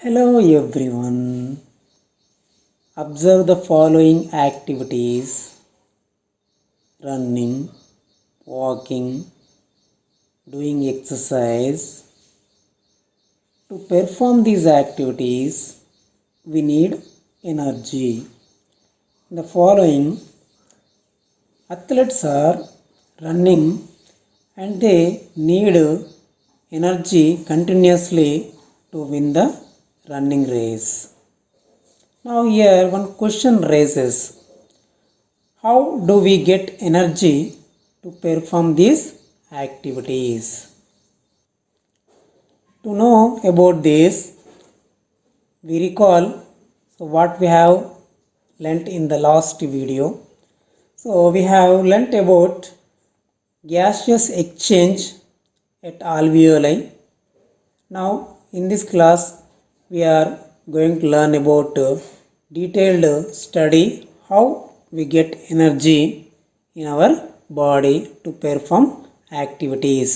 Hello everyone. Observe the following activities: running, walking, doing exercise. To perform these activities, we need energy. In the following, athletes are running and they need energy continuously to win the running race. Now here one question raises: how do we get energy to perform these activities? To know about this, we recall what we have learnt in the last video. So we have learnt about gaseous exchange at alveoli. Now in this class we are going to learn about detailed study how we get energy in our body to perform activities.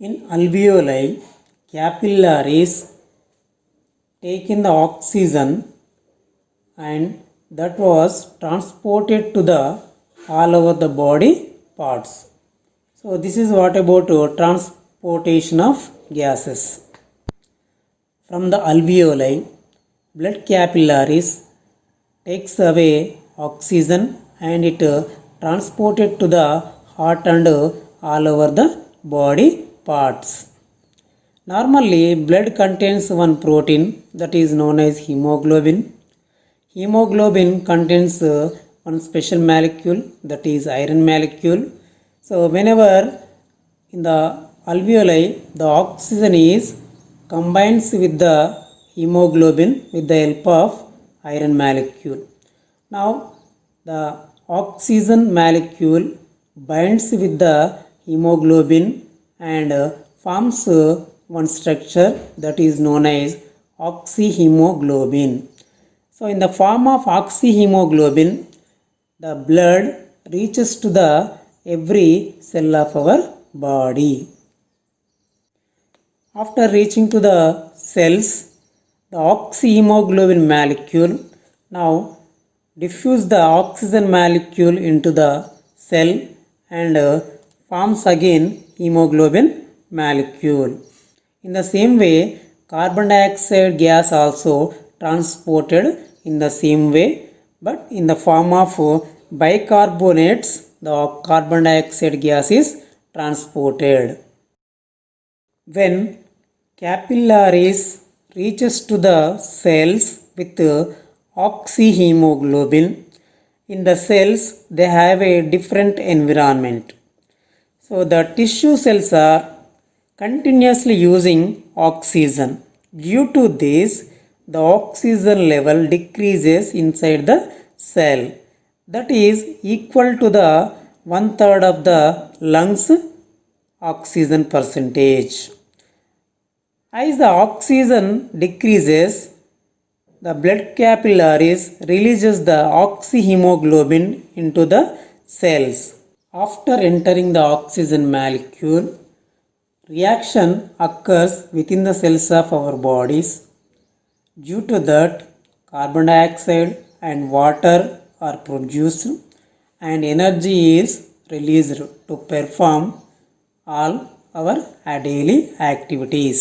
In alveoli, capillaries take in the oxygen and that was transported to the all over the body parts. So this is what about transportation of gases. From the alveoli, blood capillaries takes away oxygen and it transported to the heart and all over the body parts. Normally, blood contains one protein that is known as hemoglobin. Hemoglobin contains one special molecule that is iron molecule. So whenever in the alveoli the oxygen is combines with the hemoglobin with the help of iron molecule. Now the oxygen molecule binds with the hemoglobin and forms one structure that is known as oxyhemoglobin. So in the form of oxyhemoglobin, the blood reaches to the every cell of our body. After reaching to the cells, the oxyhemoglobin molecule now diffuse the oxygen molecule into the cell and forms again hemoglobin molecule. In the same way, carbon dioxide gas also transported in the same way, but in the form of bicarbonates, the carbon dioxide gas is transported. When capillaries reaches to the cells with oxyhemoglobin, in the cells they have a different environment. So the tissue cells are continuously using oxygen. Due to this, the oxygen level decreases inside the cell. That is equal to the 1/3 of the lungs oxygen percentage. As the oxygen decreases, the blood capillaries releases the oxyhemoglobin into the cells. After entering the oxygen molecule, reaction occurs within the cells of our bodies. Due to that, carbon dioxide and water are produced and energy is released to perform all our daily activities.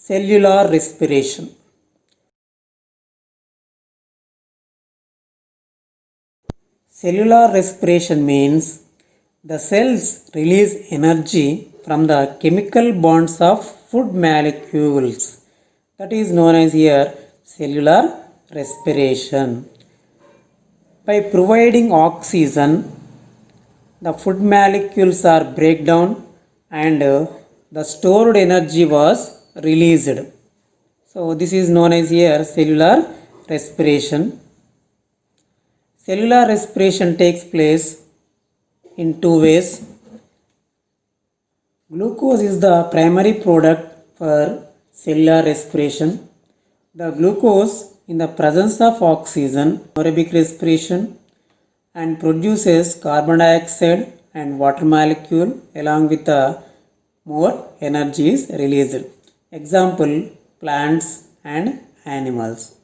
Cellular respiration. Cellular respiration means the cells release energy from the chemical bonds of food molecules. That is known as here cellular respiration. By providing oxygen, the food molecules are break down and the stored energy was released. So this is known as here cellular respiration. Cellular respiration takes place in two ways. Glucose is the primary product for cellular respiration. The glucose in the presence of oxygen, aerobic respiration, and produces carbon dioxide and water molecule along with the more energy is released. Example, plants and animals.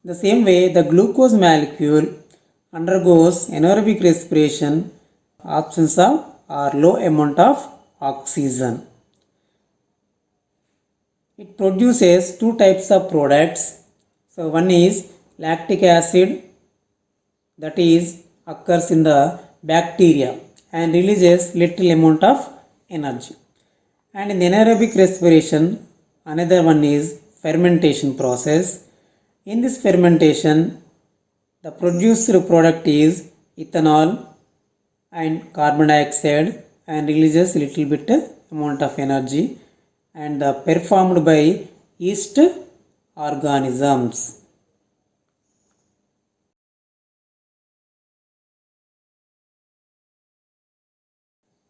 The same way, the glucose molecule undergoes anaerobic respiration, absence of or low amount of oxygen. It produces two types of products. So one is lactic acid, that is occurs in the bacteria and releases little amount of energy. And in the anaerobic respiration, another one is fermentation process. In this fermentation, the produced product is ethanol and carbon dioxide and releases little bit amount of energy and performed by yeast organisms.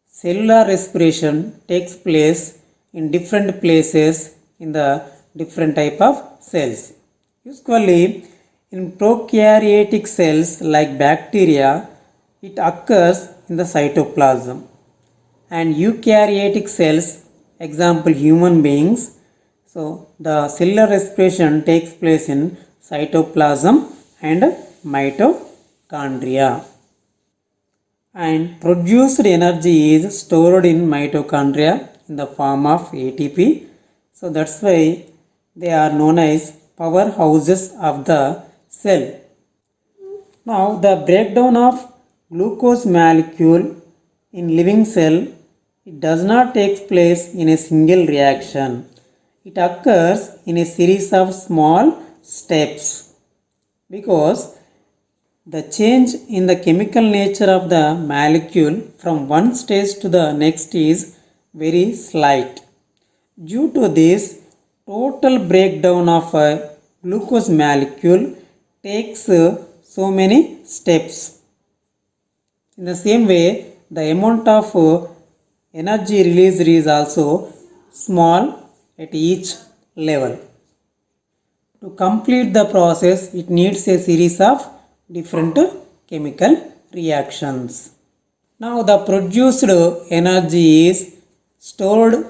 Cellular respiration takes place in different places in the different type of cells. Usually in prokaryotic cells like bacteria, it occurs in the cytoplasm. And eukaryotic cells, example human beings, so the cellular respiration takes place in cytoplasm and mitochondria. And produced energy is stored in mitochondria in the form of ATP. So that's why they are known as powerhouses of the cell. Now the breakdown of glucose molecule in living cell, it does not take place in a single reaction. It occurs in a series of small steps because the change in the chemical nature of the molecule from one stage to the next is very slight. Due to this, total breakdown of a glucose molecule takes so many steps. In the same way, the amount of energy released is also small at each level. To complete the process, it needs a series of different chemical reactions. Now the produced energy is stored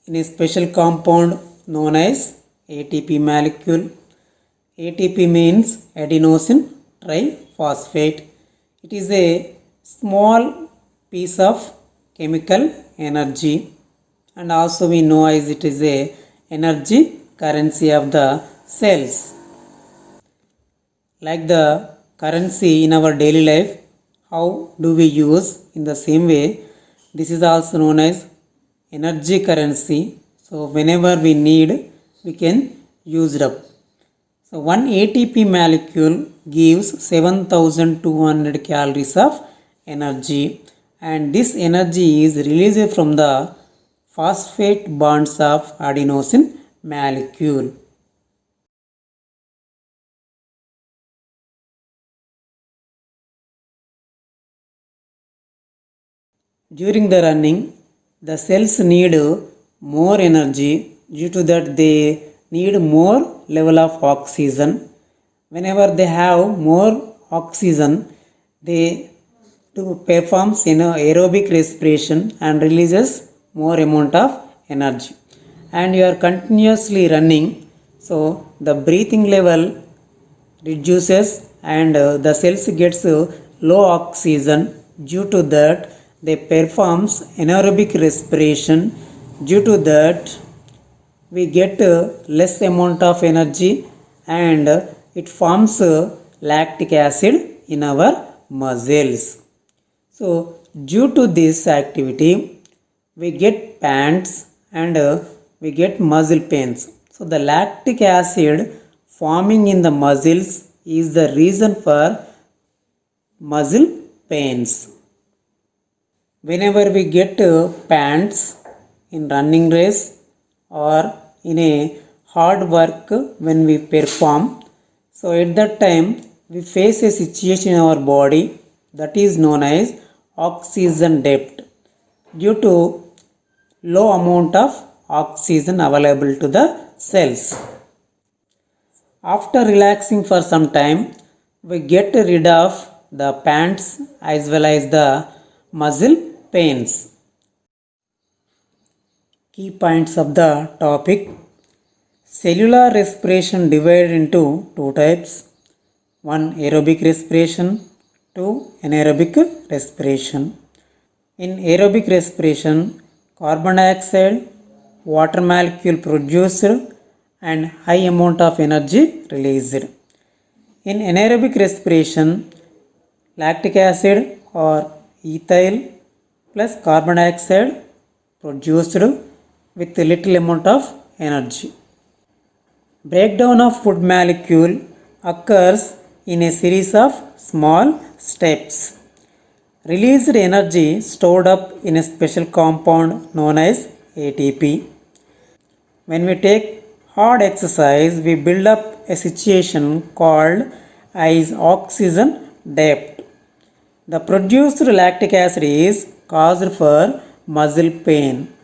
in a special compound known as ATP molecule. ATP means adenosine triphosphate. It is a small piece of chemical energy, and also we know as it is a energy currency of the cells. Like the currency in our daily life, how do we use? In the same way, this is also known as energy currency. So whenever we need, we can use it up. So one ATP molecule gives 7200 calories of energy, and this energy is released from the phosphate bonds of adenosine molecule. During the running, the cells need more energy. Due to that, they need more level of oxygen. Whenever they have more oxygen, they performs aerobic respiration and releases more amount of energy. And you are continuously running, so the breathing level reduces and the cells gets low oxygen. Due to that, they performs anaerobic respiration. Due to that, we get less amount of energy and it forms lactic acid in our muscles. So due to this activity, we get pants and we get muscle pains. So the lactic acid forming in the muscles is the reason for muscle pains. Whenever we get pants in running race or in a hard work when we perform, so at that time we face a situation in our body that is known as oxygen debt due to low amount of oxygen available to the cells. After relaxing for some time, we get rid of the pants as well as the muscle pains. Key points of the topic. Cellular respiration divided into two types. One aerobic respiration, two anaerobic respiration. In aerobic respiration, carbon dioxide, water molecule produced and high amount of energy released. In anaerobic respiration, lactic acid or ethyl plus carbon dioxide produced with little amount of energy. Breakdown of food molecule occurs in a series of small steps. Released energy stored up in a special compound known as ATP. When we take hard exercise, we build up a situation called as oxygen debt. The produced lactic acid is caused for muscle pain.